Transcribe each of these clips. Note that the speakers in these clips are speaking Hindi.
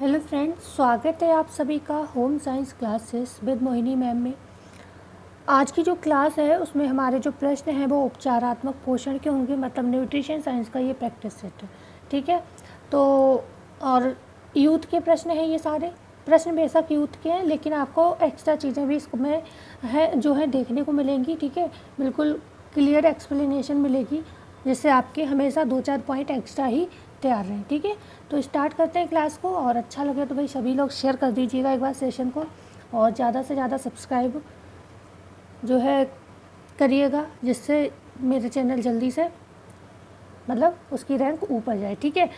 हेलो फ्रेंड्स, स्वागत है आप सभी का home science classes with Mohini ma'am में। आज की जो क्लास है उसमें हमारे जो प्रश्न हैं वो उपचारात्मक पोषण के होंगे, मतलब न्यूट्रिशन साइंस का ये प्रैक्टिस सेट है। ठीक है, तो और यूथ के प्रश्न हैं, ये सारे प्रश्न बेशक यूथ के हैं लेकिन आपको एक्स्ट्रा चीज़ें भी इसमें है जो है देखने को मिलेंगी। ठीक है, बिल्कुल क्लियर एक्सप्लेनेशन मिलेगी जिससे आपके हमेशा 2-4 पॉइंट एक्स्ट्रा ही तैयार रहें। ठीक है, तो स्टार्ट करते हैं क्लास को। और अच्छा लगे तो भाई सभी लोग शेयर कर दीजिएगा एक बार सेशन को, और ज़्यादा से ज़्यादा सब्सक्राइब जो है करिएगा जिससे मेरे चैनल जल्दी से मतलब उसकी रैंक ऊपर जाए। ठीक है,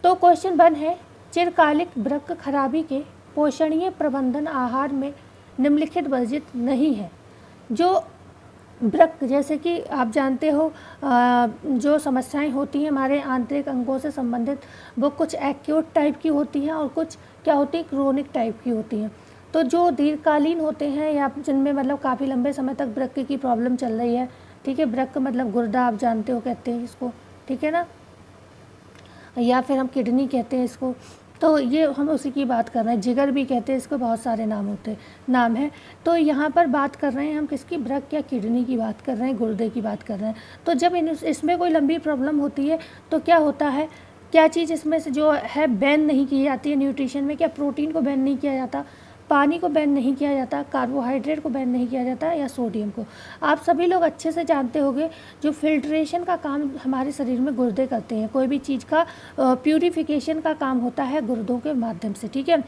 तो क्वेश्चन 1 है, चिरकालिक वृक्क खराबी के पोषणीय प्रबंधन आहार में निम्नलिखित वर्जित नहीं है। जो वृक्क जैसे कि आप जानते हो जो समस्याएं होती हैं हमारे आंतरिक अंगों से संबंधित, वो कुछ एक्यूट टाइप की होती हैं और कुछ क्या होती है क्रोनिक टाइप की होती हैं। तो जो दीर्घकालीन होते हैं या जिनमें मतलब काफ़ी लंबे समय तक वृक्क की प्रॉब्लम चल रही है। ठीक है, वृक्क मतलब गुर्दा आप जानते हो कहते हैं इसको, ठीक है ना, या फिर हम किडनी कहते हैं इसको। तो ये हम उसी की बात कर रहे हैं, जिगर भी कहते हैं इसको, बहुत सारे नाम है। तो यहाँ पर बात कर रहे हैं हम किसकी, वृक्क या किडनी की बात कर रहे हैं, गुर्दे की बात कर रहे हैं। तो जब इसमें कोई लंबी प्रॉब्लम होती है तो क्या होता है, क्या चीज़ इसमें से जो है बैन नहीं की जाती है न्यूट्रिशन में, क्या प्रोटीन को बैन नहीं किया जाता, पानी को बैन नहीं किया जाता, कार्बोहाइड्रेट को बैन नहीं किया जाता, या सोडियम को। आप सभी लोग अच्छे से जानते होंगे जो फिल्ट्रेशन का काम हमारे शरीर में गुर्दे करते हैं। कोई भी चीज़ का प्यूरिफिकेशन का काम होता है गुर्दों के माध्यम से। ठीक है,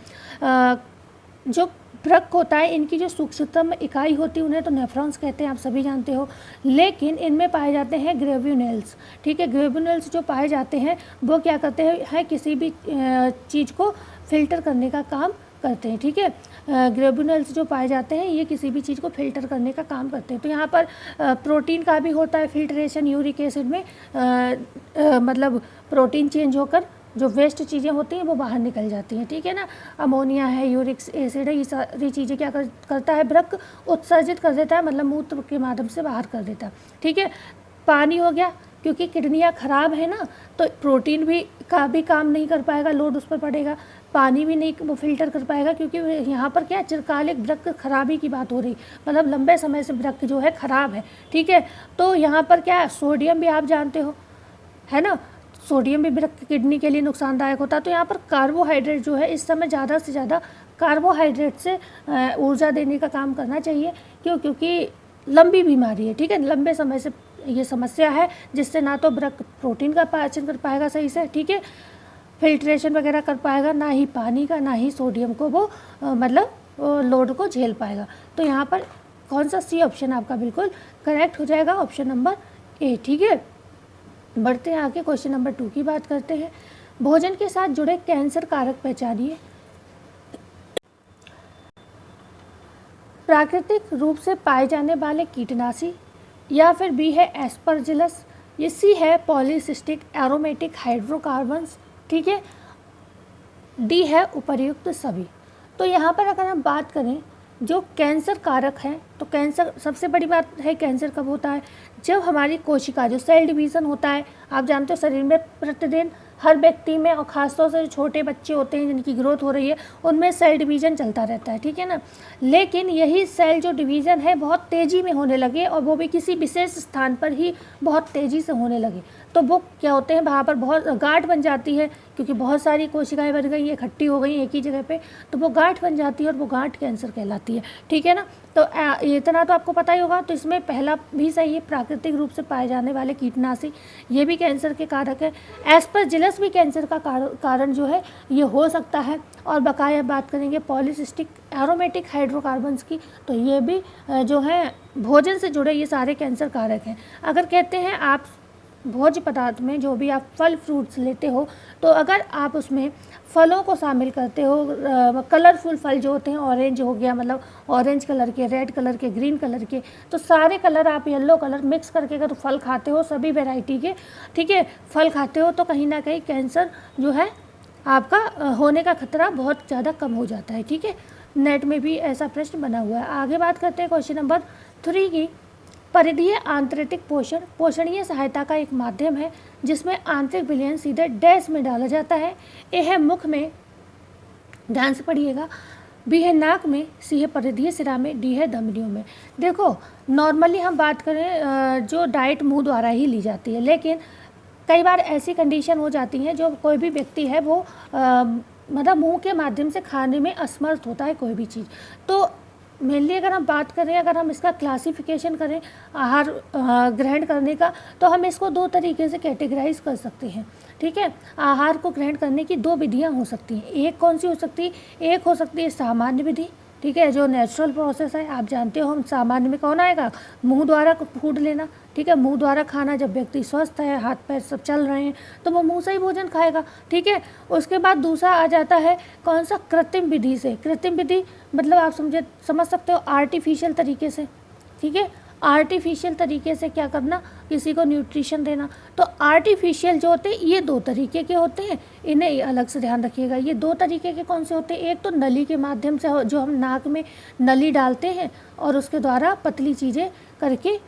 जो वृक्क होता है इनकी जो सूक्ष्मतम इकाई होती है उन्हें तो नेफ्रॉन्स कहते हैं, आप सभी जानते हो, लेकिन इनमें पाए जाते हैं ग्रेव्यूनेल्स। ठीक है, ग्रेव्यूनेल्स जो पाए जाते हैं वो क्या करते हैं किसी भी चीज़ को फिल्टर करने का काम करते हैं। ठीक है, ग्रेव्यूनेल्स जो पाए जाते हैं ये किसी भी चीज़ को फिल्टर करने का काम करते हैं। तो यहाँ पर प्रोटीन का भी होता है फिल्ट्रेशन, यूरिक एसिड में मतलब प्रोटीन चेंज होकर जो वेस्ट चीज़ें होती हैं वो बाहर निकल जाती हैं। ठीक है ना, अमोनिया है, यूरिक एसिड है, ये सारी चीज़ें क्या करता है वृक्क उत्सर्जित कर देता है, मतलब मूत्र के माध्यम से बाहर कर देता है। ठीक है, पानी हो गया, क्योंकि किडनियाँ ख़राब है ना तो प्रोटीन भी का भी काम नहीं कर पाएगा, लोड उस पर पड़ेगा, पानी भी नहीं वो फिल्टर कर पाएगा, क्योंकि यहाँ पर क्या चिरकालिक वृक्क खराबी की बात हो रही, मतलब लंबे समय से वृक्क जो है ख़राब है। ठीक है, तो यहाँ पर क्या है, सोडियम भी आप जानते हो है ना, सोडियम भी वृक्क किडनी के लिए नुकसानदायक होता है। तो यहाँ पर कार्बोहाइड्रेट जो है इस समय ज़्यादा से ज़्यादा कार्बोहाइड्रेट से ऊर्जा देने का काम करना चाहिए। क्योंकि लंबी बीमारी है। ठीक है, लंबे समय से ये समस्या है जिससे ना तो वृक्क प्रोटीन का पाचन कर पाएगा सही से, ठीक है, फिल्ट्रेशन वगैरह कर पाएगा, ना ही पानी का ना ही सोडियम को वो मतलब लोड को झेल पाएगा। तो यहाँ पर कौन सा सी ऑप्शन आपका बिल्कुल करेक्ट हो जाएगा, ऑप्शन नंबर ए। ठीक है, बढ़ते हैं आगे, क्वेश्चन नंबर 2 की बात करते हैं। भोजन के साथ जुड़े कैंसर कारक पहचानिए। प्राकृतिक रूप से पाए जाने वाले कीटनाशी, या फिर बी है एस्परजिलस, ये सी है पॉलीसिस्टिक एरोमेटिक हाइड्रोकार्बन्स, ठीक है, डी है उपर्युक्त सभी। तो यहाँ पर अगर हम बात करें जो कैंसर कारक हैं, तो कैंसर सबसे बड़ी बात है, कैंसर कब होता है, जब हमारी कोशिका जो सेल डिवीज़न होता है, आप जानते हो शरीर में प्रतिदिन हर व्यक्ति में, और ख़ासतौर से जो छोटे बच्चे होते हैं जिनकी ग्रोथ हो रही है उनमें सेल डिवीज़न चलता रहता है। ठीक है ना, लेकिन यही सेल जो डिवीज़न है बहुत तेज़ी में होने लगे, और वो भी किसी विशेष स्थान पर ही बहुत तेज़ी से होने लगे, तो वो क्या होते हैं वहाँ पर बहुत गांठ बन जाती है, क्योंकि बहुत सारी कोशिकाएं बन गई, इकट्ठी हो गई एक ही जगह पे, तो वो गांठ बन जाती है और वो गांठ कैंसर कहलाती है। ठीक है ना, तो इतना तो आपको पता ही होगा। तो इसमें पहला भी सही है, प्राकृतिक रूप से पाए जाने वाले कीटनाशी, ये भी कैंसर के कारक है। एस्परजिलस भी कैंसर का कारण जो है ये हो सकता है। और बकाया बात करेंगे पॉलीसिस्टिक एरोमेटिक हाइड्रोकार्बन्स की, तो ये भी जो है भोजन से जुड़े ये सारे कैंसर कारक हैं। अगर कहते हैं आप भोज्य पदार्थ में जो भी आप फल फ्रूट्स लेते हो, तो अगर आप उसमें फलों को शामिल करते हो, कलरफुल फल जो होते हैं, ऑरेंज हो गया मतलब ऑरेंज कलर के, रेड कलर के, ग्रीन कलर के, तो सारे कलर आप येलो कलर मिक्स करके अगर फल खाते हो सभी वैरायटी के, ठीक है, फल खाते हो, तो कहीं ना कहीं कैंसर जो है आपका होने का खतरा बहुत ज़्यादा कम हो जाता है। ठीक है, नेट में भी ऐसा प्रश्न बना हुआ है। आगे बात करते हैं क्वेश्चन नंबर 3 की। परिधीय आंतरिक पोषण पोषणीय सहायता का एक माध्यम है जिसमें आंतरिक विलयन सीधे डैश में डाला जाता है। यह मुख में ध्यान से पढ़िएगा। बी है नाक में, सी है परिधीय सिरा में, डी है धमनियों में। देखो नॉर्मली हम बात करें जो डाइट मुंह द्वारा ही ली जाती है, लेकिन कई बार ऐसी कंडीशन हो जाती है जो कोई भी व्यक्ति है वो मतलब मुंह के माध्यम से खाने में असमर्थ होता है कोई भी चीज़। तो मेनली अगर हम बात करें, अगर हम इसका क्लासिफिकेशन करें आहार ग्रहण करने का, तो हम इसको दो तरीके से कैटेगराइज कर सकते हैं। ठीक है, आहार को ग्रहण करने की दो विधियां हो सकती हैं। एक कौन सी हो सकती है? एक हो सकती है सामान्य विधि, ठीक है, जो नेचुरल प्रोसेस है। आप जानते हो हम सामान्य में कौन आएगा? मुंह द्वारा फूड लेना, ठीक है, मुंह द्वारा खाना। जब व्यक्ति स्वस्थ है, हाथ पैर सब चल रहे हैं, तो वो मुंह से ही भोजन खाएगा। ठीक है, उसके बाद दूसरा आ जाता है कौन सा? कृत्रिम विधि से। कृत्रिम विधि मतलब आप समझ सकते हो आर्टिफिशियल तरीके से। ठीक है, आर्टिफिशियल तरीके से क्या करना? किसी को न्यूट्रिशन देना। तो आर्टिफिशियल जो होते हैं ये दो तरीके के होते हैं, इन्हें अलग से ध्यान रखिएगा। ये दो तरीके के कौन से होते हैं? एक तो नली के माध्यम से, जो हम नाक में नली डालते हैं और उसके द्वारा पतली चीज़ें करके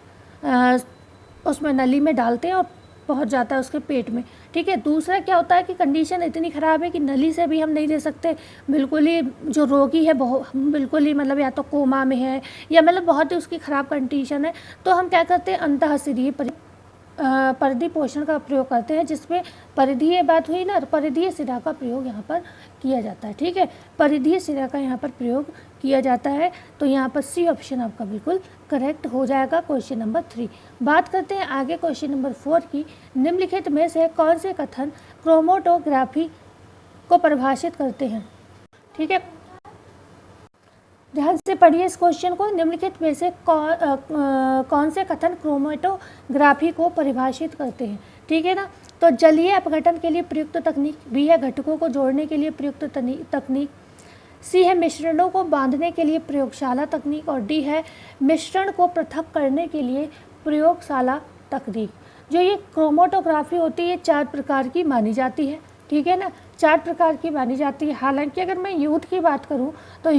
उसमें नली में डालते हैं और पहुंच जाता है उसके पेट में। ठीक है, दूसरा क्या होता है कि कंडीशन इतनी ख़राब है कि नली से भी हम नहीं दे सकते, बिल्कुल ही जो रोगी है बहुत बिल्कुल ही मतलब या तो कोमा में है या मतलब बहुत ही उसकी ख़राब कंडीशन है, तो हम क्या करते हैं? अंतःशिरीय परिधि पोषण का प्रयोग करते हैं, जिसमें परिधीय बात हुई ना, परिधीय सिरा का प्रयोग यहाँ पर किया जाता है। ठीक है, परिधीय सिरा का यहाँ पर प्रयोग किया जाता है। तो यहाँ पर सी ऑप्शन आपका बिल्कुल करेक्ट हो जाएगा, क्वेश्चन नंबर 3। बात करते हैं आगे क्वेश्चन नंबर 4 की। निम्नलिखित में से कौन से कथन क्रोमेटोग्राफी को परिभाषित करते हैं? ठीक है, ध्यान से पढ़िए इस क्वेश्चन को। निम्नलिखित में से कौन से कथन क्रोमेटोग्राफी को परिभाषित करते हैं? ठीक है ना, तो जलीय अपघटन के लिए प्रयुक्त तकनीक, बी है घटकों को जोड़ने के लिए प्रयुक्त तकनीक, सी है मिश्रणों को बांधने के लिए प्रयोगशाला तकनीक, और डी है मिश्रण को पृथक करने के लिए प्रयोगशाला तकनीक। जो ये क्रोमेटोग्राफी होती है 4 प्रकार की मानी जाती है। ठीक है ना, 4 प्रकार की मानी जाती है। हालांकि अगर मैं यूथ की बात करूं तो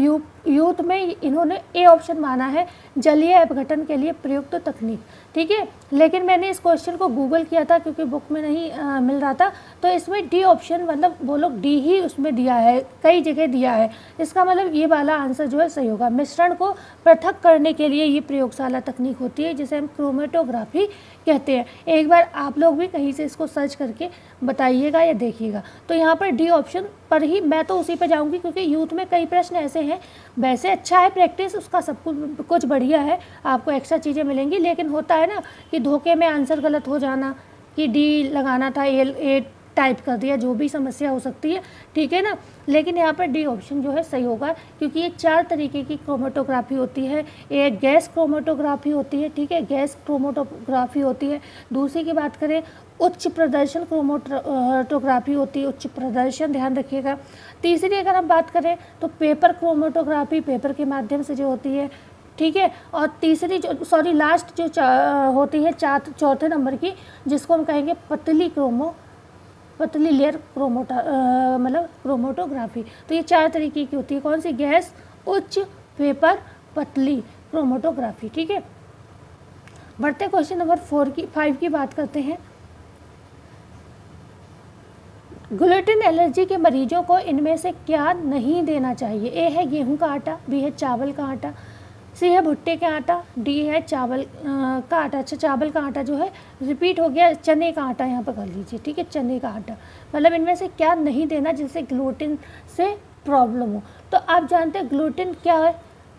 यूथ में इन्होंने ए ऑप्शन माना है, जलीय अपघटन के लिए प्रयुक्त तकनीक। ठीक है, लेकिन मैंने इस क्वेश्चन को गूगल किया था क्योंकि बुक में नहीं मिल रहा था, तो इसमें डी ऑप्शन मतलब वो लोग डी ही उसमें दिया है, कई जगह दिया है। इसका मतलब ये वाला आंसर जो है सही होगा। मिश्रण को पृथक करने के लिए ये प्रयोगशाला तकनीक होती है, जिसे हम क्रोमेटोग्राफी कहते हैं। एक बार आप लोग भी कहीं से इसको सर्च करके बताइएगा या देखिएगा। तो यहाँ पर डी ऑप्शन पर ही मैं तो उसी पर जाऊंगी, क्योंकि यूथ में कई प्रश्न ऐसे हैं, वैसे अच्छा है प्रैक्टिस उसका, सब कुछ बढ़िया है, आपको एक्स्ट्रा चीज़ें मिलेंगी, लेकिन होता है ना कि धोखे में आंसर गलत हो जाना, कि डी लगाना था ए टाइप कर दिया, जो भी समस्या हो सकती है। ठीक है ना, लेकिन यहाँ पर डी ऑप्शन जो है सही होगा, क्योंकि ये 4 तरीके की क्रोमेटोग्राफी होती है। एक गैस क्रोमेटोग्राफी होती है, ठीक है, गैस क्रोमेटोग्राफी होती है। दूसरी की बात करें उच्च प्रदर्शन क्रोमेटोग्राफी होती है, उच्च प्रदर्शन, ध्यान रखिएगा। तीसरी अगर हम बात करें तो पेपर क्रोमेटोग्राफी, पेपर के माध्यम से जो होती है। ठीक है, और तीसरी जो लास्ट जो होती है चौथे नंबर की, जिसको हम कहेंगे पतली लेयर मतलब क्रोमेटोग्राफी। तो ये 4 तरीके की होती है। कौन सी? गैस, उच्च, पेपर, पतली क्रोमेटोग्राफी। ठीक है, बढ़ते क्वेश्चन नंबर 5 की बात करते हैं। ग्लूटेन एलर्जी के मरीजों को इनमें से क्या नहीं देना चाहिए? ए है गेहूं का आटा, बी है चावल का आटा, सी है भुट्टे का आटा, डी है चावल का आटा। अच्छा, चावल का आटा जो है रिपीट हो गया, चने का आटा यहाँ पर कर लीजिए। ठीक है, चने का आटा, मतलब इनमें से क्या नहीं देना जिससे ग्लूटेन से प्रॉब्लम हो? तो आप जानते हैं ग्लूटेन क्या है?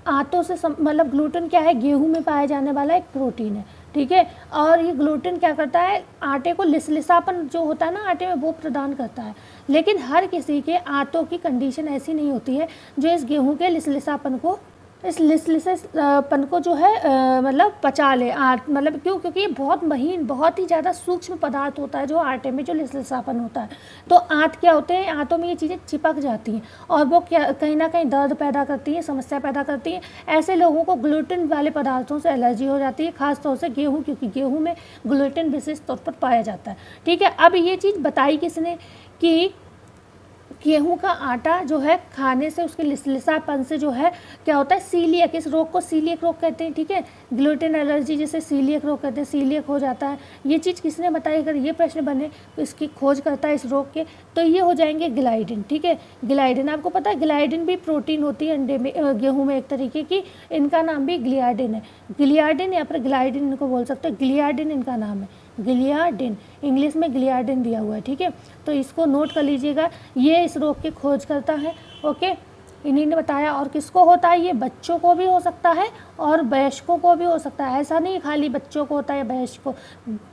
आटों से मतलब ग्लूटेन क्या है? गेहूं में पाया जाने वाला एक प्रोटीन है। ठीक है, और ये ग्लूटेन क्या करता है? आटे को लिसलिसापन जो होता है ना आटे में, वो प्रदान करता है। लेकिन हर किसी के आटों की कंडीशन ऐसी नहीं होती है जो इस गेहूं के लिसलिसापन को जो है मतलब पचा ले। मतलब क्यों? क्योंकि ये बहुत महीन, बहुत ही ज़्यादा सूक्ष्म पदार्थ होता है जो आटे में जो लिसलिसापन होता है। तो आंत क्या होते हैं? आंतों में ये चीज़ें चिपक जाती हैं और वो क्या कहीं ना कहीं दर्द पैदा करती हैं, समस्या पैदा करती हैं। ऐसे लोगों को ग्लूटेन वाले पदार्थों से एलर्जी हो जाती है, खासतौर से गेहूँ, क्योंकि गेहूँ में ग्लूटेन विशेष तौर पर पाया जाता है। ठीक है, अब ये चीज़ बताई किसने कि गेहूं का आटा जो है खाने से उसके लिसापन से जो है क्या होता है, सीलियक, इस रोग को सीलियक रोग कहते हैं। ठीक है, ग्लूटेन एलर्जी जिसे सीलियक रोग कहते हैं, सीलियक हो जाता है। ये चीज़ किसने बताई, अगर ये प्रश्न बने तो इसकी खोज करता है इस रोग के, तो ये हो जाएंगे ग्लाइडिन। ठीक है, ग्लाइडिन आपको पता है, ग्लाइडिन भी प्रोटीन होती है अंडे में, गेहूँ में एक तरीके की, इनका नाम भी ग्लियाडिन है। ग्लियाडिन या फिर ग्लाइडिन इनको बोल सकते हैं, ग्लियाडिन इनका नाम है, ग्लियाडिन, इंग्लिश में ग्लियाडिन दिया हुआ है। ठीक है, तो इसको नोट कर लीजिएगा, ये इस रोग की खोज करता है। ओके, इन्हीं ने बताया। और किसको होता है, ये बच्चों को भी हो सकता है और वयस्कों को भी हो सकता है, ऐसा नहीं खाली बच्चों को होता है, वयस्कों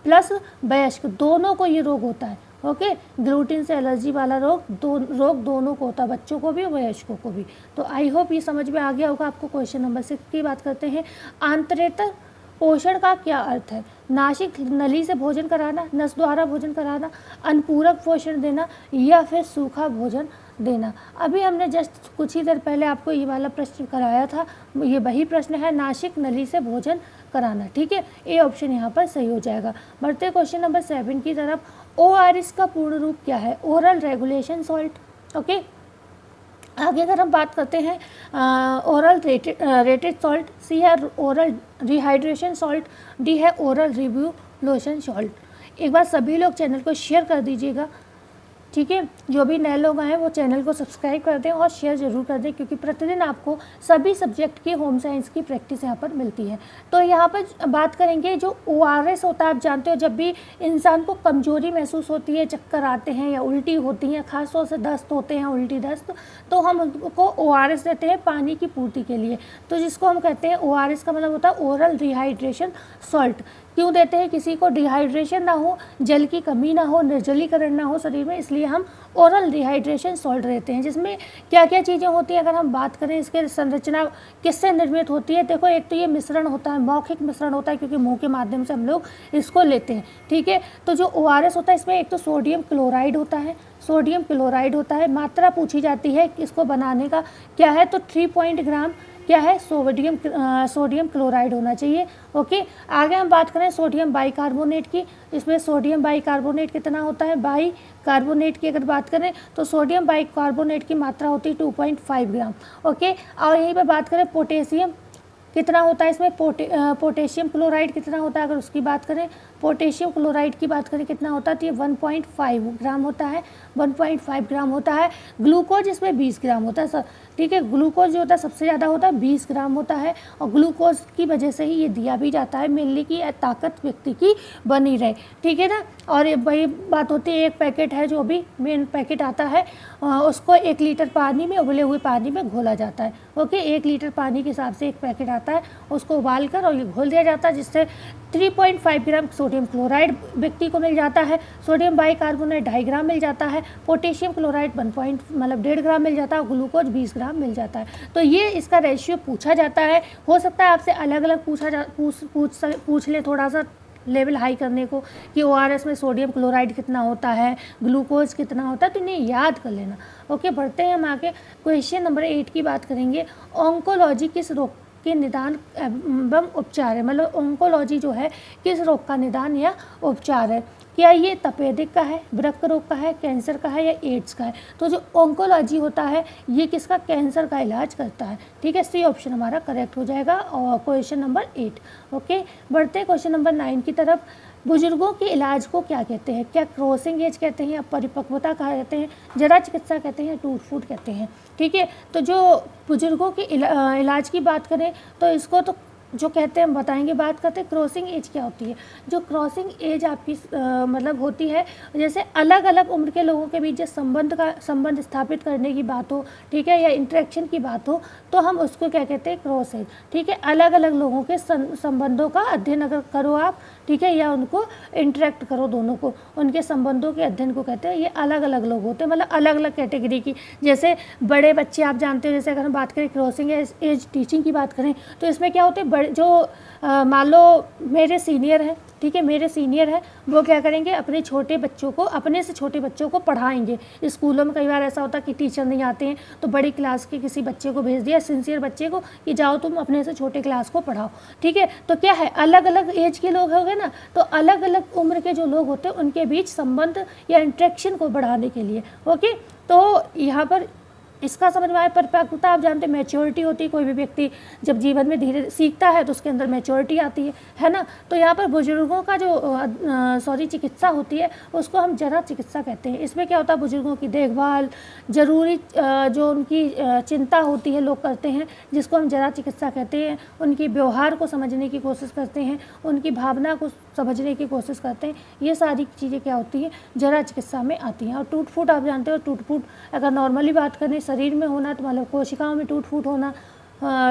प्लस वयस्क दोनों को ये रोग होता है। ओके, ग्लूटीन से एलर्जी वाला रोग दोनों को होता है, बच्चों को भी और वयस्कों को भी। तो आई होप ये समझ में आ गया होगा आपको। क्वेश्चन नंबर 6 की बात करते हैं। आंतरेतर पोषण का क्या अर्थ है, नासिक नली से भोजन कराना, नस द्वारा भोजन कराना, अनुपूरक पोषण देना या फिर सूखा भोजन देना। अभी हमने जस्ट कुछ ही देर पहले आपको ये वाला प्रश्न कराया था, ये वही प्रश्न है, नासिक नली से भोजन कराना। ठीक है, ए ऑप्शन यहाँ पर सही हो जाएगा। बढ़ते क्वेश्चन नंबर 7 की तरफ। ORS का पूर्ण रूप क्या है, ओरल रेगुलेशन सॉल्ट। ओके, आगे अगर हम बात करते हैं ओरल रेटेड सॉल्ट, सी है ओरल रिहाइड्रेशन सॉल्ट, डी है ओरल रिव्यू लोशन सॉल्ट। एक बार सभी लोग चैनल को शेयर कर दीजिएगा। ठीक है, जो भी नए लोग आए हैं वो चैनल को सब्सक्राइब कर दें और शेयर ज़रूर कर दें, क्योंकि प्रतिदिन आपको सभी सब्जेक्ट की होम साइंस की प्रैक्टिस यहाँ पर मिलती है। तो यहाँ पर बात करेंगे जो ORS होता है, आप जानते हो जब भी इंसान को कमजोरी महसूस होती है, चक्कर आते हैं या उल्टी होती हैं, खासतौर से दस्त होते हैं, उल्टी दस्त, तो हम उनको ORS देते हैं पानी की पूर्ति के लिए। तो जिसको हम कहते हैं ORS का मतलब होता है ओरल रिहाइड्रेशन सॉल्ट। क्यों देते हैं, किसी को डिहाइड्रेशन ना हो, जल की कमी ना हो, निर्जलीकरण ना हो शरीर में, इसलिए हम ओरल डिहाइड्रेशन सॉल्ट देते हैं। जिसमें क्या क्या चीज़ें होती हैं, अगर हम बात करें इसके संरचना किससे निर्मित होती है, देखो एक तो ये मिश्रण होता है, मौखिक मिश्रण होता है, क्योंकि मुंह के माध्यम से हम लोग इसको लेते हैं। ठीक है, तो जो ORS होता है इसमें एक तो सोडियम क्लोराइड होता है, सोडियम क्लोराइड होता है। मात्रा पूछी जाती है इसको बनाने का क्या है, तो 3 ग्राम क्या है, सोडियम क्लोराइड होना चाहिए। ओके, आगे हम बात करें सोडियम बाइकार्बोनेट की। इसमें सोडियम बाइकार्बोनेट कितना होता है, बाइकार्बोनेट की अगर बात करें तो सोडियम बाइकार्बोनेट की मात्रा होती है 2.5 ग्राम। ओके, और यहीं पर बात करें पोटेशियम कितना होता है, इसमें पोटेशियम क्लोराइड कितना होता है, अगर उसकी बात करें, पोटेशियम क्लोराइड की बात करें कितना होता है, तो ये 1.5 ग्राम होता है, 1.5 ग्राम होता है। ग्लूकोज इसमें 20 ग्राम होता है सर। ठीक है, ग्लूकोज जो होता है सबसे ज़्यादा होता है, 20 ग्राम होता है, और ग्लूकोज की वजह से ही ये दिया भी जाता है, मेनली की ताकत व्यक्ति की बनी रहे। ठीक है ना, और वही बात होती है, एक पैकेट है जो भी मेन पैकेट आता है, उसको 1 लीटर पानी में, उबले हुए पानी में घोला जाता है। ओके, 1 लीटर पानी के हिसाब से एक पैकेट आता है, उसको उबाल कर और ये घोल दिया जाता है, जिससे 3.5 ग्राम सोडियम क्लोराइड व्यक्ति को मिल जाता है, सोडियम बाइकार्बोनेट 2.5 ग्राम मिल जाता है, पोटेशियम क्लोराइड 1.1.5 ग्राम मिल जाता है, और ग्लूकोज 20 ग्राम मिल जाता है। तो ये इसका रेशियो पूछा जाता है। हो सकता है आपसे अलग अलग पूछ ले, थोड़ा सा लेवल हाई करने को, कि ORS में सोडियम क्लोराइड कितना होता है, ग्लूकोज कितना होता है, तो इन्हें याद कर लेना। ओके, बढ़ते हैं हम आगे। क्वेश्चन नंबर 8 की बात करेंगे। ऑन्कोलॉजी किस रोग के निदान एवं उपचार है, मतलब ऑन्कोलॉजी जो है किस रोग का निदान या उपचार है, क्या ये तपेदिक का है, वृक्क रोग का है, कैंसर का है या एड्स का है। तो जो ऑन्कोलॉजी होता है ये किसका, कैंसर का इलाज करता है। ठीक है, सी ऑप्शन हमारा करेक्ट हो जाएगा और क्वेश्चन नंबर 8। ओके, बढ़ते क्वेश्चन नंबर 9 की तरफ। बुजुर्गों के इलाज को क्या कहते हैं, क्या क्रॉसिंग एज कहते हैं या परिपक्वता कहते हैं, जरा चिकित्सा कहते हैं या टूट फूट कहते हैं। ठीक है, तो जो बुजुर्गों के इलाज की बात करें तो इसको तो जो कहते हैं हम बताएंगे। बात करते हैं क्रॉसिंग एज क्या होती है। जो क्रॉसिंग एज आपकी मतलब होती है, जैसे अलग अलग उम्र के लोगों के बीच जो संबंध स्थापित करने की बात हो, ठीक है, या इंटरेक्शन की बात हो, तो हम उसको क्या कहते हैं, क्रॉस एज। ठीक है, अलग अलग लोगों के संबंधों का अध्ययन अगर करो आप, ठीक है, या उनको इंटरेक्ट करो, दोनों को, उनके संबंधों के अध्ययन को कहते हैं। ये अलग अलग लोग होते हैं, मतलब अलग अलग कैटेगरी की। जैसे बड़े बच्चे आप जानते हो, जैसे अगर हम बात करें क्रॉसिंग एज टीचिंग की बात करें, तो इसमें क्या होते हैं, जो मान लो मेरे सीनियर हैं, ठीक है, मेरे सीनियर हैं, वो क्या करेंगे, अपने छोटे बच्चों को, अपने से छोटे बच्चों को पढ़ाएंगे। स्कूलों में कई बार ऐसा होता है कि टीचर नहीं आते हैं, तो बड़ी क्लास के किसी बच्चे को भेज दिया, सिंसियर बच्चे को, कि जाओ तुम अपने से छोटे क्लास को पढ़ाओ। ठीक है, तो क्या है, अलग अलग एज के लोग होंगे ना, तो अलग अलग उम्र के जो लोग होते हैं उनके बीच संबंध या इंटरेक्शन को बढ़ाने के लिए। ओके, तो यहाँ पर इसका समझ में आया। परिपक्वता आप जानते हैं मैच्योरिटी होती है, कोई भी व्यक्ति जब जीवन में धीरे सीखता है तो उसके अंदर मैच्योरिटी आती है ना। तो यहाँ पर बुजुर्गों का जो चिकित्सा होती है उसको हम जरा चिकित्सा कहते हैं। इसमें क्या होता है, बुजुर्गों की देखभाल, ज़रूरी जो उनकी चिंता होती है लोग करते हैं, जिसको हम जरा चिकित्सा कहते हैं। उनकी व्यवहार को समझने की कोशिश करते हैं, उनकी भावना को समझने की कोशिश करते हैं। ये सारी चीज़ें क्या होती हैं, जरा चिकित्सा में आती हैं। और टूट फूट आप जानते हो, टूट फूट अगर नॉर्मली बात करें शरीर में होना तो मतलब कोशिकाओं में टूट फूट होना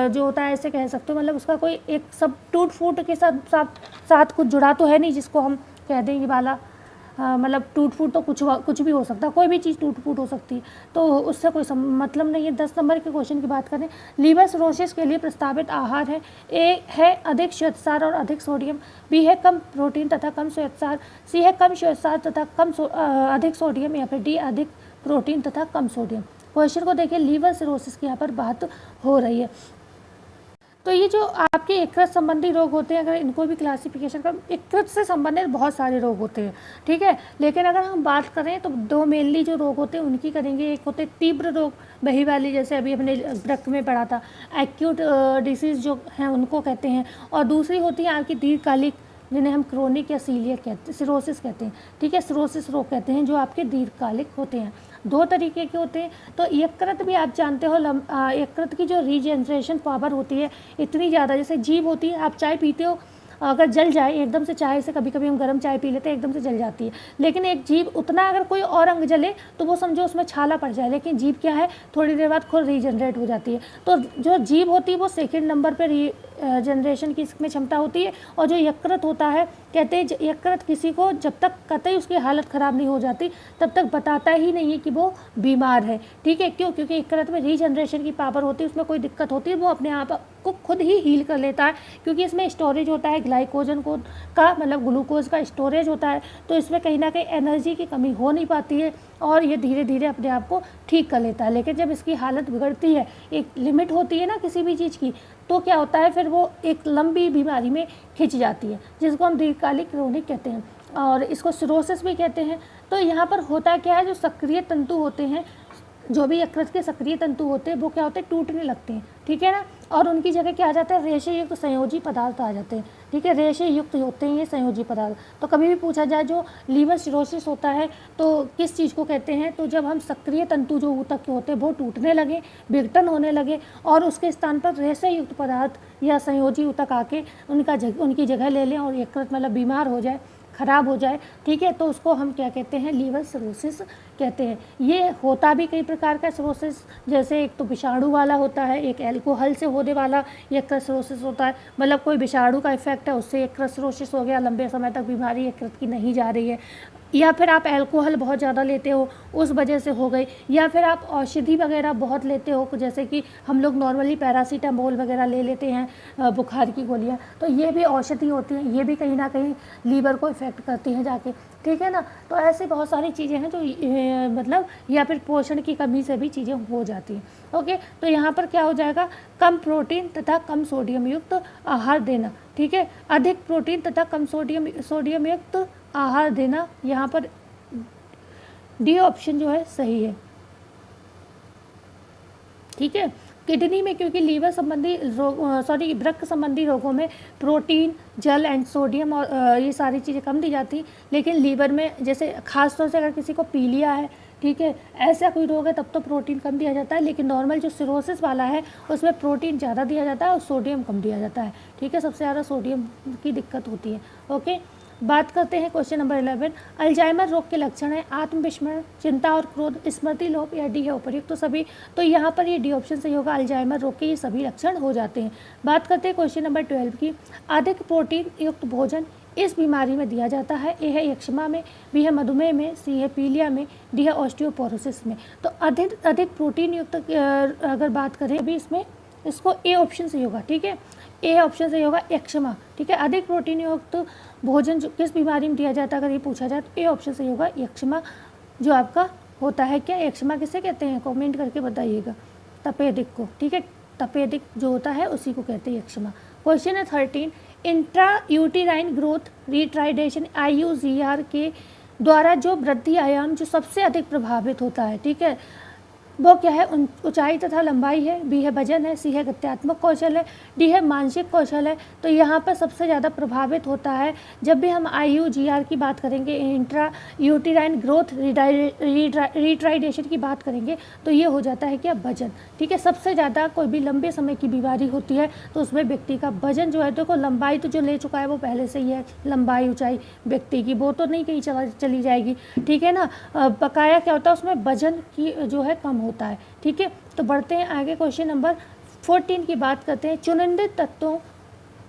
जो होता है ऐसे कह सकते हो, मतलब उसका कोई एक सब टूट फूट के साथ कुछ जुड़ा तो है नहीं जिसको हम कह दें कि वाला मतलब टूट फूट तो कुछ भी हो सकता है, कोई भी चीज़ टूट फूट हो सकती है, तो उससे कोई मतलब नहीं है। 10 नंबर के क्वेश्चन की बात करें, लीवर सिरोसिस के लिए प्रस्तावित आहार है। ए है अधिक श्वेतसार और अधिक सोडियम, बी है कम प्रोटीन तथा कम श्वेतसार, सी है कम श्वेतसार तथा अधिक सोडियम, या फिर डी अधिक प्रोटीन तथा कम सोडियम। क्वेश्चन को देखिए, लीवर सिरोसिस की यहाँ पर बात हो रही है। तो ये जो आपके यकृत संबंधी रोग होते हैं, अगर इनको भी क्लासिफिकेशन कर, यकृत से संबंधित बहुत सारे रोग होते हैं, ठीक है। लेकिन अगर हम बात करें तो दो मेनली जो रोग होते हैं उनकी करेंगे। एक होते तीव्र रोग, बही वाली, जैसे अभी हमने वृक्क में पढ़ा था, एक्यूट डिसीज़ जो हैं उनको कहते हैं। और दूसरी होती है आपकी दीर्घकालिक, जिन्हें हम क्रोनिक या सीलियक कहते हैं, सिरोसिस कहते हैं, ठीक है, सिरोसिस रोग कहते हैं, जो आपके दीर्घकालिक होते हैं। 2 तरीके के होते हैं। तो यकृत भी आप जानते हो, यकृत की जो रीजनरेशन पावर होती है इतनी ज़्यादा, जैसे जीभ होती है, आप चाय पीते हो, अगर जल जाए एकदम से, चाय से कभी कभी हम गर्म चाय पी लेते हैं, एकदम से जल जाती है, लेकिन एक जीभ उतना अगर कोई और अंग जले तो वो समझो उसमें छाला पड़ जाए, लेकिन जीभ क्या है, थोड़ी देर बाद खुद रीजनरेट हो जाती है। तो जो जीभ होती है वो सेकंड नंबर पर जनरेशन की इसमें क्षमता होती है। और जो यकृत होता है, कहते हैं यकृत किसी को जब तक कतई उसकी हालत ख़राब नहीं हो जाती तब तक बताता ही नहीं है कि वो बीमार है, ठीक है। क्यों? क्योंकि यकृत में रीजनरेशन की पावर होती है, उसमें कोई दिक्कत होती है वो अपने आप को खुद ही हील कर लेता है, क्योंकि इसमें स्टोरेज होता है ग्लाइकोजन को का, मतलब ग्लूकोज का स्टोरेज होता है। तो इसमें कहीं ना कहीं एनर्जी की कमी हो नहीं पाती है और ये धीरे धीरे अपने आप को ठीक कर लेता है। लेकिन जब इसकी हालत बिगड़ती है, एक लिमिट होती है ना किसी भी चीज़ की, तो क्या होता है, फिर वो एक लंबी बीमारी में खिंच जाती है, जिसको हम दीर्घकालिक क्रोनिक कहते हैं, और इसको सिरोसिस भी कहते हैं। तो यहाँ पर होता क्या है, जो सक्रिय तंतु होते हैं, जो भी यकृत के सक्रिय तंतु होते हैं, वो क्या होते हैं, टूटने लगते हैं, ठीक है ना। और उनकी जगह क्या आ जाता है, रेशे युक्त संयोजी पदार्थ आ जाते हैं, ठीक है। रेशे युक्त होते हैं ये संयोजी पदार्थ। तो कभी भी पूछा जाए जो लीवर सिरोसिस होता है तो किस चीज़ को कहते हैं, तो जब हम सक्रिय तंतु जो ऊतक के होते हैं वो टूटने लगे, विघटन होने लगे, और उसके स्थान पर रेशे युक्त पदार्थ या संयोजी ऊतक आके उनकी जगह ले लें और यकृत मतलब बीमार हो जाए, ख़राब हो जाए, ठीक है, तो उसको हम क्या कहते हैं, लीवर सिरोसिस कहते हैं। ये होता भी कई प्रकार का सिरोसिस, जैसे एक तो विषाणु वाला होता है, एक अल्कोहल से होने वाला यकृत सिरोसिस होता है, मतलब कोई विषाणु का इफेक्ट है उससे यकृत सिरोसिस हो गया, लंबे समय तक बीमारी यकृत की नहीं जा रही है, या फिर आप अल्कोहल बहुत ज़्यादा लेते हो उस वजह से हो गई, या फिर आप औषधि वगैरह बहुत लेते हो, जैसे कि हम लोग नॉर्मली पैरासीटामोल वगैरह ले लेते हैं, बुखार की गोलियां, तो ये भी औषधि होती हैं, ये भी कहीं ना कहीं लीवर को इफ़ेक्ट करती हैं जाके, ठीक है ना। तो ऐसी बहुत सारी चीज़ें हैं जो मतलब, या फिर पोषण की कमी से भी चीज़ें हो जाती हैं, ओके। तो यहाँ पर क्या हो जाएगा, कम प्रोटीन तथा कम सोडियम युक्त आहार देना, ठीक है। अधिक प्रोटीन तथा कम सोडियम युक्त आहार देना, यहाँ पर डी ऑप्शन जो है सही है, ठीक है। किडनी में, क्योंकि लीवर संबंधी रोग वृक्क संबंधी रोगों में प्रोटीन, जल एंड सोडियम और ये सारी चीज़ें कम दी जाती, लेकिन लीवर में जैसे खासतौर से अगर किसी को पीलिया है, ठीक है, ऐसा कोई रोग है तब तो प्रोटीन कम दिया जाता है, लेकिन नॉर्मल जो सिरोसिस वाला है उसमें प्रोटीन ज़्यादा दिया जाता है और सोडियम कम दिया जाता है, ठीक है। सबसे ज़्यादा सोडियम की दिक्कत होती है, ओके। बात करते हैं क्वेश्चन नंबर 11, अल्जाइमर रोग के लक्षण है आत्मविस्मरण, चिंता और क्रोध, स्मृति लोप, या डी है उपयुक्त तो सभी। तो यहाँ पर ये डी ऑप्शन सही होगा, अल्जाइमर रोग के ये सभी लक्षण हो जाते हैं। बात करते हैं क्वेश्चन नंबर 12 की, अधिक प्रोटीन युक्त भोजन इस बीमारी में दिया जाता है, ए है यक्ष्मा में, बी है मधुमेह में, सी है पीलिया में, डी है ऑस्टियोपोरोसिस में। तो अधिक प्रोटीन युक्त अगर बात करें अभी इसमें, इसको ए ऑप्शन सही होगा, ठीक है, ए ऑप्शन सही होगा यक्ष्मा, ठीक है। अधिक प्रोटीन युक्त भोजन जो किस बीमारी में दिया जाता है अगर ये पूछा जाए तो ए ऑप्शन सही होगा यक्ष्मा, जो आपका होता है क्या, यक्ष्मा किसे कहते हैं, कमेंट करके बताइएगा, तपेदिक को, ठीक है, तपेदिक जो होता है उसी को कहते हैं यक्ष्मा। क्वेश्चन है 13, इंट्रा यूटेराइन ग्रोथ रिट्राइडेशन IUGR के द्वारा जो वृद्धि आयाम जो सबसे अधिक प्रभावित होता है, ठीक है, वो क्या है, ऊंचाई तथा लंबाई है, बी है वजन है, सी है गत्यात्मक कौशल है, डी है मानसिक कौशल है। तो यहाँ पर सबसे ज़्यादा प्रभावित होता है जब भी हम IUGR की बात करेंगे, इंट्रा यूटेराइन ग्रोथ रिट्राइडेशन की बात करेंगे, तो ये हो जाता है क्या, वजन, ठीक है। सबसे ज़्यादा कोई भी लंबे समय की बीमारी होती है तो उसमें व्यक्ति का वजन जो है, देखो लंबाई तो जो ले चुका है वो पहले से ही है, लंबाई ऊंचाई व्यक्ति की वो तो नहीं कहीं चली जाएगी, ठीक है ना। बकाया क्या होता है उसमें, वजन की जो है कम होता है, ठीक है। तो बढ़ते हैं आगे, क्वेश्चन नंबर 14 की बात करते हैं। चुनिंदित तत्वों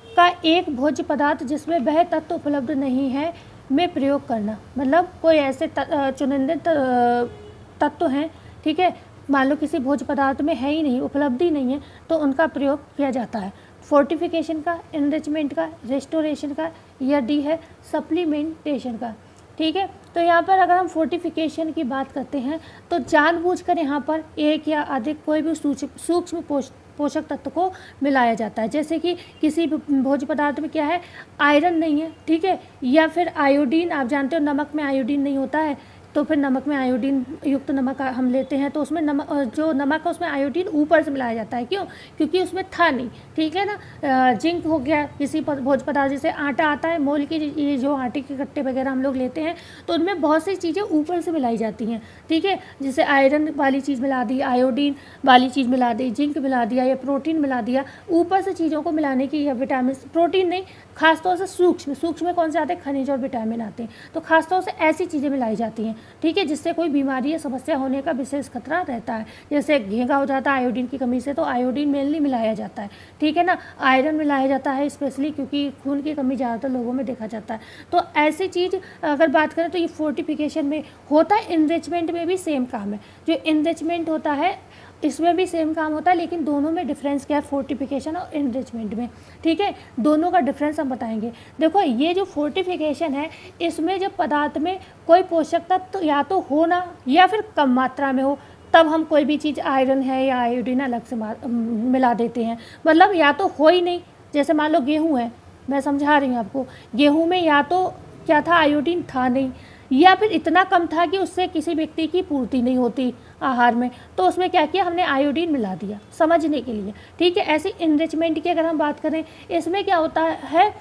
का एक भोज्य पदार्थ जिसमें वह तत्व उपलब्ध नहीं है में प्रयोग करना, मतलब कोई ऐसे चुनिंदित तत्व हैं, ठीक है, मान लो किसी भोज्य पदार्थ में है ही नहीं, उपलब्धि नहीं है, तो उनका प्रयोग किया जाता है। फोर्टिफिकेशन का, एनरिचमेंट का, रेस्टोरेशन का, या डी है सप्लीमेंटेशन का, ठीक है। तो यहाँ पर अगर हम फोर्टिफिकेशन की बात करते हैं तो जानबूझकर यहाँ पर एक या अधिक कोई भी सूक्ष्म पोषक तत्व को मिलाया जाता है। जैसे कि किसी भोज्य पदार्थ में क्या है, आयरन नहीं है, ठीक है, या फिर आयोडीन, आप जानते हो नमक में आयोडीन नहीं होता है, तो फिर नमक में आयोडीन युक्त नमक हम लेते हैं तो उसमें नमक, जो नमक है उसमें आयोडीन ऊपर से मिलाया जाता है, क्यों, क्योंकि उसमें था नहीं, ठीक है ना। जिंक हो गया, किसी भोज्य पदार्थ जैसे आटा आता है, मोल की ये जो आटे के कट्टे वगैरह हम लोग लेते हैं तो उनमें बहुत सी चीज़ें ऊपर से मिलाई जाती हैं, ठीक है, जैसे आयरन वाली चीज़ मिला दी, आयोडीन वाली चीज़ मिला दी, जिंक मिला दिया या प्रोटीन मिला दिया, ऊपर से चीज़ों को मिलाने की, या विटामिन, प्रोटीन नहीं, खासतौर से सूक्ष्म में कौन से आते हैं, खनिज और विटामिन आते हैं, तो खासतौर से ऐसी चीज़ें मिलाई जाती हैं, ठीक है, जिससे कोई बीमारी या समस्या होने का विशेष खतरा रहता है। जैसे घेंगा हो जाता है आयोडीन की कमी से, तो आयोडीन मेनली मिलाया जाता है, ठीक है ना। आयरन मिलाया जाता है स्पेशली, क्योंकि खून की कमी ज़्यादातर लोगों में देखा जाता है। तो ऐसी चीज़ अगर बात करें तो ये फोर्टिफिकेशन में होता है। इनरिचमेंट में भी सेम काम है, जो इनरिचमेंट होता है इसमें भी सेम काम होता है, लेकिन दोनों में डिफरेंस क्या है, फोर्टिफिकेशन और इनरिचमेंट में, ठीक है, दोनों का डिफरेंस हम बताएंगे। देखो ये जो फोर्टिफिकेशन है, इसमें जब पदार्थ में कोई पोषक तत्व या तो हो ना, या फिर कम मात्रा में हो, तब हम कोई भी चीज़ आयरन है या आयोडीन अलग से मिला देते हैं। मतलब या तो हो ही नहीं, जैसे मान लो गेहूँ है, मैं समझा रही हूँ आपको, गेहूँ में या तो क्या था, आयोडीन था नहीं, या फिर इतना कम था कि उससे किसी व्यक्ति की पूर्ति नहीं होती आहार में, तो उसमें क्या किया, हमने आयोडीन मिला दिया, समझने के लिए, ठीक है। ऐसी इनरिचमेंट की अगर हम बात करें, इसमें क्या होता है,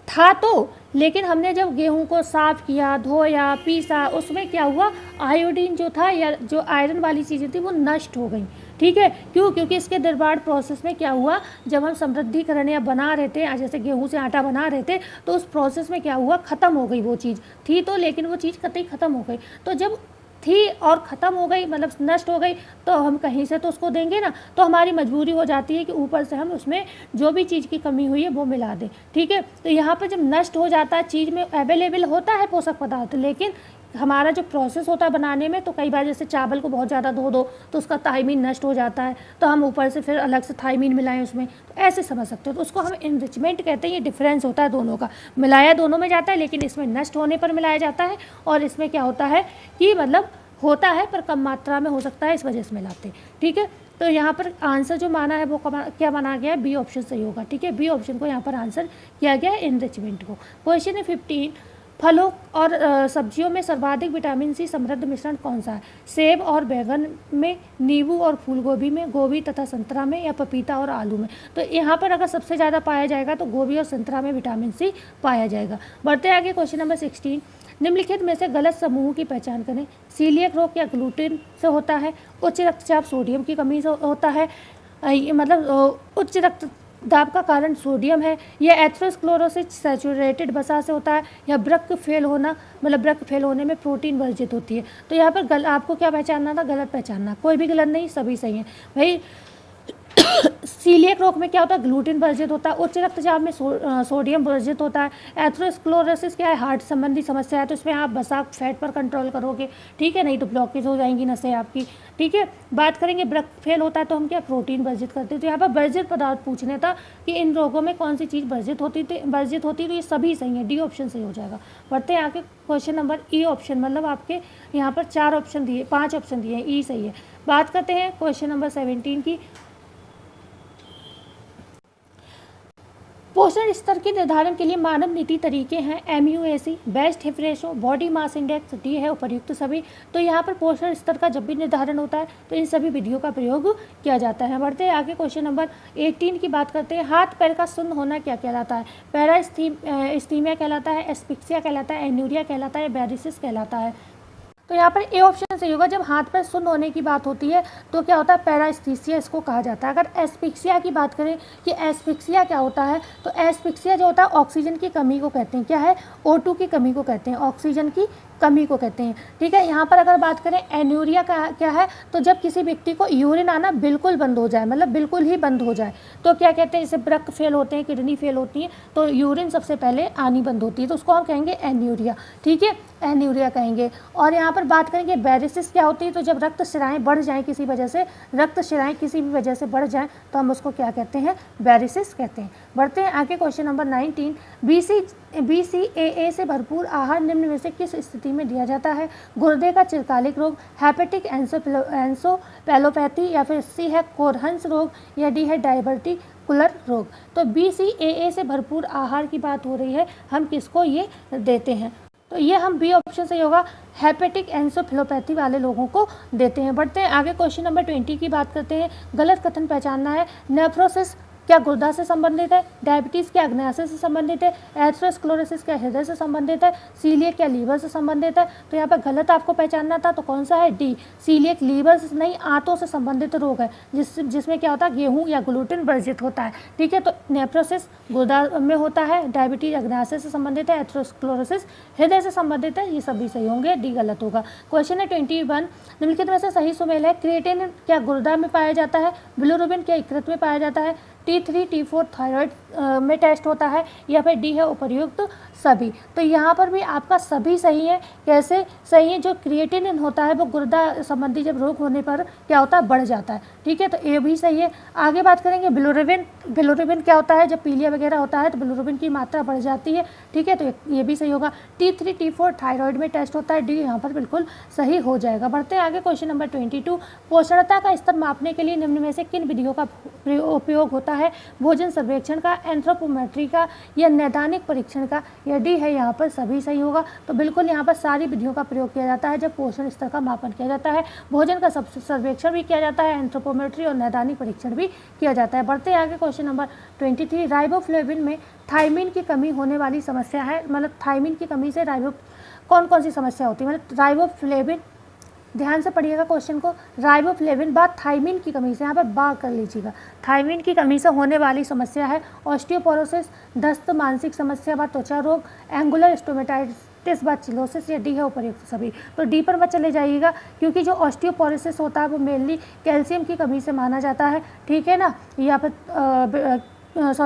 था तो, लेकिन हमने जब गेहूं को साफ़ किया, धोया, पीसा, उसमें क्या हुआ, आयोडीन जो था या जो आयरन वाली चीज़ें थी वो नष्ट हो गई, ठीक है। क्यों, क्योंकि इसके निर्माण प्रोसेस में क्या हुआ, जब हम समृद्धिकरण या बना रहे थे, जैसे गेहूं से आटा बना रहे थे, तो उस प्रोसेस में क्या हुआ, ख़त्म हो गई वो चीज़, थी तो, लेकिन वो चीज़ कतई ख़त्म हो गई। तो जब थी और ख़त्म हो गई, मतलब नष्ट हो गई, तो हम कहीं से तो उसको देंगे ना, तो हमारी मजबूरी हो जाती है कि ऊपर से हम उसमें जो भी चीज़ की कमी हुई है वो मिला दें, ठीक है। तो यहाँ पर जब नष्ट हो जाता है, चीज़ में अवेलेबल होता है पोषक पदार्थ, लेकिन हमारा जो प्रोसेस होता है बनाने में, तो कई बार जैसे चावल को बहुत ज़्यादा धो दो तो उसका थायमीन नष्ट हो जाता है, तो हम ऊपर से फिर अलग से थायमीन मिलाएं उसमें, तो ऐसे समझ सकते हो। तो उसको हम इनरिचमेंट कहते हैं। ये डिफरेंस होता है दोनों का, मिलाया दोनों में जाता है, लेकिन इसमें नष्ट होने पर मिलाया जाता है, और इसमें क्या होता है कि मतलब होता है पर कम मात्रा में हो सकता है, इस वजह से मिलाते हैं, ठीक है। तो यहाँ पर आंसर जो माना है वो क्या माना गया है, बी ऑप्शन सही होगा, ठीक है। बी ऑप्शन को यहाँ पर आंसर किया गया है इनरिचमेंट को। क्वेश्चन है 15, फलों और सब्जियों में सर्वाधिक विटामिन सी समृद्ध मिश्रण कौन सा है, सेब और बैगन में, नींबू और फूलगोभी में, गोभी तथा संतरा में, या पपीता और आलू में। तो यहाँ पर अगर सबसे ज़्यादा पाया जाएगा तो गोभी और संतरा में विटामिन सी पाया जाएगा। बढ़ते आगे, क्वेश्चन नंबर 16, निम्नलिखित में से गलत समूह की पहचान करें। सीलियक रोग या ग्लूटेन से होता है, उच्च रक्तचाप सोडियम की कमी से होता है, मतलब उच्च रक्तदाब का कारण सोडियम है, या एथेरोस्क्लेरोसिस सैचुरेटेड वसा से होता है, या वृक्क फेल होना, मतलब वृक्क फेल होने में प्रोटीन वर्जित होती है। तो यहाँ पर आपको क्या पहचानना था, गलत पहचानना, कोई भी गलत नहीं, सभी सही है भाई। सीलियक रोग में क्या होता है, ग्लूटेन वर्जित होता है, उच्च रक्तचाप में सोडियम वर्जित होता है, एथेरोस्क्लेरोसिस क्या है, हार्ट संबंधी समस्या है, तो इसमें आप बसा फैट पर कंट्रोल करोगे, ठीक है, नहीं तो ब्लॉकेज हो जाएंगी नसें आपकी, ठीक है। बात करेंगे वृक्क फेल होता है तो हम क्या प्रोटीन वर्जित करते हैं। तो यहाँ पर वर्जित पदार्थ पूछने था कि इन रोगों में कौन सी चीज़ वर्जित होती, तो ये सभी सही है, डी ऑप्शन सही हो जाएगा। बढ़ते हैं आगे, क्वेश्चन नंबर ई ऑप्शन, मतलब आपके यहाँ पर 4 ऑप्शन दिए, 5 ऑप्शन दिए हैं, ई सही है। बात करते हैं क्वेश्चन नंबर 17 की। पोषण स्तर के निर्धारण के लिए मानव नीति तरीके हैं MUAC, best hip ratio, body mass index, D है उपर्युक्त सभी। तो यहाँ पर पोषण स्तर का जब भी निर्धारण होता है तो इन सभी विधियों का प्रयोग किया जाता है। बढ़ते हैं आगे, क्वेश्चन नंबर 18 की बात करते हैं। हाथ पैर का सुन्न होना क्या कहलाता है? पैरास्थीमिया कहलाता है, एस्फिक्सिया कहलाता है, एन्यूरिया कहलाता है, बैरिसिस कहलाता है। तो यहाँ पर ए ऑप्शन सही होगा। जब हाथ पैर सुन्न होने की बात होती है तो क्या होता है? पैरास्थीसिया इसको कहा जाता है। अगर एस्फिक्सिया की बात करें कि एस्फिक्सिया क्या होता है, तो एस्फिक्सिया जो होता है ऑक्सीजन की कमी को कहते हैं। क्या है? O2 की कमी को कहते हैं, ऑक्सीजन की कमी को कहते हैं। ठीक है, यहाँ पर अगर बात करें एन्यूरिया का क्या है, तो जब किसी व्यक्ति को यूरिन आना बिल्कुल बंद हो जाए, मतलब बिल्कुल ही बंद हो जाए, तो क्या कहते हैं? जैसे ब्रक फेल होते हैं, किडनी फेल होती है, तो यूरिन सबसे पहले आनी बंद होती है, तो उसको हम कहेंगे एन्यूरिया। ठीक है, एन्यूरिया कहेंगे। और यहाँ पर बात करेंगे बैरिसिस क्या होती है, तो जब रक्त शिराएँ बढ़ जाएँ किसी वजह से, रक्त शिराएँ किसी भी वजह से बढ़ जाएँ तो हम उसको क्या कहते हैं? बैरिसिस कहते हैं। बढ़ते हैं आगे, क्वेश्चन नंबर 19। BCAA से भरपूर आहार निम्न में से किस स्थिति में दिया जाता है? गुर्दे का चिरकालिक रोग, हेपेटिक एंसोपेलोपैथी, या फिर सी है कोरहन्स रोग, या डी है डायबिटिकुलर रोग। तो BCAA से भरपूर आहार की बात हो रही है, हम किसको ये देते हैं? तो ये हम बी ऑप्शन सही होगा, हेपेटिक एंसोफिलोपैथी वाले लोगों को देते हैं। बढ़ते हैं आगे, क्वेश्चन नंबर 20 की बात करते हैं। गलत कथन पहचानना है। नेफ्रोसिस क्या गुर्दा से संबंधित है? डायबिटीज़ क्या अग्नाशय से संबंधित है? एथेरोस्क्लेरोसिस क्या हृदय से संबंधित है? सीलिएक क्या लीवर से संबंधित है? तो यहाँ पर गलत आपको पहचानना था, तो कौन सा है? डी, सीलिएक लीवर से नहीं, आंतों से संबंधित रोग है, जिसमें क्या होता है? गेहूँ या ग्लूटेन वर्जित होता है। ठीक है, तो नेफ्रोसिस गुर्दा में होता है, डायबिटीज अग्नाशय से संबंधित है, एथेरोस्क्लेरोसिस हृदय से संबंधित है, ये सभी सही होंगे, डी गलत होगा। क्वेश्चन है 21। निम्नलिखित में से सही सुमेल है। क्रिएटिनिन क्या गुर्दा में पाया जाता है? बिलिरुबिन क्या यकृत में पाया जाता है? T3 T4 थायराइड में टेस्ट होता है, या फिर डी है उपर्युक्त सभी। तो यहाँ पर भी आपका सभी सही है। कैसे सही है? जो क्रिएटिनिन होता है वो गुर्दा संबंधी जब रोग होने पर क्या होता है? बढ़ जाता है। ठीक है, तो ये भी सही है। आगे बात करेंगे बिलिरुबिन क्या होता है? जब पीलिया वगैरह होता है तो बिलिरुबिन की मात्रा बढ़ जाती है। ठीक है, तो ये भी सही होगा। T3 T4 थायराइड में टेस्ट होता है, डी यहाँ पर बिल्कुल सही हो जाएगा। बढ़ते हैं आगे, क्वेश्चन नंबर 22। पोषणता का स्तर मापने के लिए निम्न में से किन विधियों का उपयोग होता है? भोजन सर्वेक्षण का, एंथ्रोपोमेट्री का, या नैदानिक परीक्षण का, या डी है यहाँ पर सभी सही होगा। तो बिल्कुल यहाँ पर सारी विधियों का प्रयोग किया जाता है जब पोषण स्तर का मापन किया जाता है। भोजन का सर्वेक्षण भी किया जाता है, एंथ्रोपोमेट्री और नैदानिक परीक्षण भी किया जाता है। बढ़ते हैं आगे, क्वेश्चन नंबर 23। राइबोफ्लेविन में थायमिन की कमी होने वाली समस्या है, मतलब थायमिन की कमी से कौन कौन सी समस्या होती है? मतलब राइबोफ्लेविन, ध्यान से पढ़िएगा क्वेश्चन को। राइबोफ्लेविन बात थायमिन की कमी से, यहाँ पर बा कर लीजिएगा, थायमिन की कमी से होने वाली समस्या है। ऑस्टियोपोरोसिस, दस्त, मानसिक समस्या व त्वचा रोग, एंगुलर स्टोमेटाइटिस व चिलोसिस, या डी है उपर्युक्त सभी। तो डी पर मत चले जाइएगा, क्योंकि जो ऑस्टियोपोरोसिस होता है वो मेनली कैल्शियम की कमी से माना जाता है। ठीक है ना, या फिर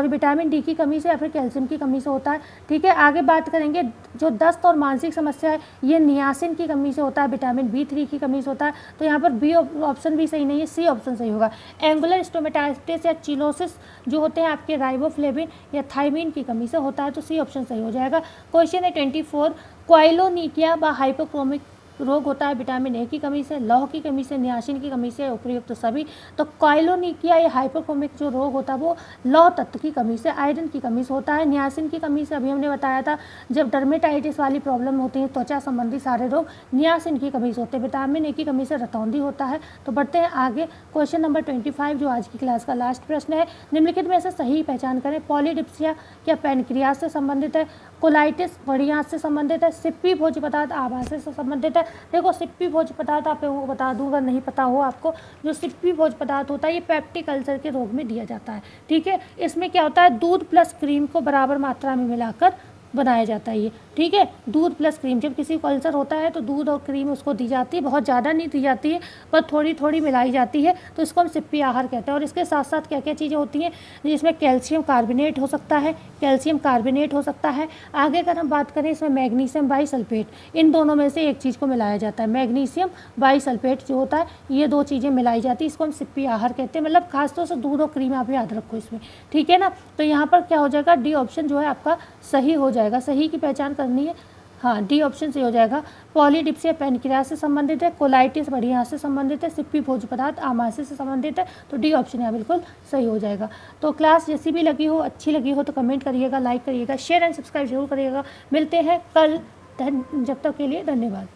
विटामिन डी की कमी से या फिर कैल्शियम की कमी से होता है। ठीक है, आगे बात करेंगे जो दस्त और मानसिक समस्या है ये नियासिन की कमी से होता है, विटामिन B3 की कमी से होता है। तो यहाँ पर बी ऑप्शन भी सही नहीं है, सी ऑप्शन सही होगा। एंगुलर स्टोमेटाइटिस या चिलोसिस जो होते हैं आपके राइबोफ्लेविन या थायमिन की कमी से होता है, तो सी ऑप्शन सही हो जाएगा। क्वेश्चन है 24। क्वाइलोनिकिया व हाइपोक्रोमिक रोग होता है विटामिन ए की कमी से, लौह की कमी से, नियासिन की कमी से, उपयुक्त सभी। तो क्वाइलोनिकिया या हाइपोक्रोमिक जो रोग होता है वो लौह तत्व की कमी से, आयरन की कमी से होता है। नियासिन की कमी से अभी हमने बताया था जब डर्मेटाइटिस वाली प्रॉब्लम होती है, त्वचा संबंधी सारे रोग नियासिन की कमी से होते हैं। विटामिन ए की कमी से रतौंधी होता है। तो बढ़ते हैं आगे, क्वेश्चन नंबर 25 जो आज की क्लास का लास्ट प्रश्न है। निम्नलिखित में से सही पहचान करें। पॉलीडिप्सिया क्या पैनक्रियास से संबंधित है? कोलाइटिस बड़ी आंत से संबंधित है? सिप्पी भोज्य पदार्थ आभासे से संबंधित है? देखो सिप्पी भोज्य पदार्थ आप लोगों को बता दूंगा, नहीं पता हो आपको, जो सिप्पी भोज्य पदार्थ होता है ये पेप्टिक अल्सर के रोग में दिया जाता है। ठीक है, इसमें क्या होता है? दूध प्लस क्रीम को बराबर मात्रा में मिलाकर बनाया जाता है ये। ठीक है, दूध प्लस क्रीम, जब किसी को अल्सर होता है तो दूध और क्रीम उसको दी जाती है, बहुत ज़्यादा नहीं दी जाती है पर थोड़ी थोड़ी मिलाई जाती है, तो इसको हम सिप्पी आहार कहते हैं। और इसके साथ साथ क्या क्या चीज़ें होती हैं जिसमें कैल्शियम कार्बोनेट हो सकता है, कैल्शियम कार्बोनेट हो सकता है। आगे अगर हम बात करें इसमें मैग्नीशियम बाइसल्फेट, इन दोनों में से एक चीज़ को मिलाया जाता है। मैग्नीशियम बाइसल्फेट जो होता है ये दो चीज़ें मिलाई जाती है, इसको हम सिप्पी आहार कहते हैं। मतलब खासतौर से दूध और क्रीम आप याद रखो इसमें। ठीक है ना, तो यहाँ पर क्या हो जाएगा? डी ऑप्शन जो है आपका सही हो जाएगा। सही की पहचान करनी है, हाँ, डी ऑप्शन सही हो जाएगा। पॉलीडिप्सिया पैनक्रियास से संबंधित है, कोलाइटिस बढ़िया से संबंधित है, सिप्पी भोज्य पदार्थ आमाशय से संबंधित है, तो डी ऑप्शन यहाँ बिल्कुल सही हो जाएगा। तो क्लास जैसी भी लगी हो, अच्छी लगी हो तो कमेंट करिएगा, लाइक करिएगा, शेयर एंड सब्सक्राइब जरूर करिएगा। मिलते हैं कल, जब तक के लिए धन्यवाद।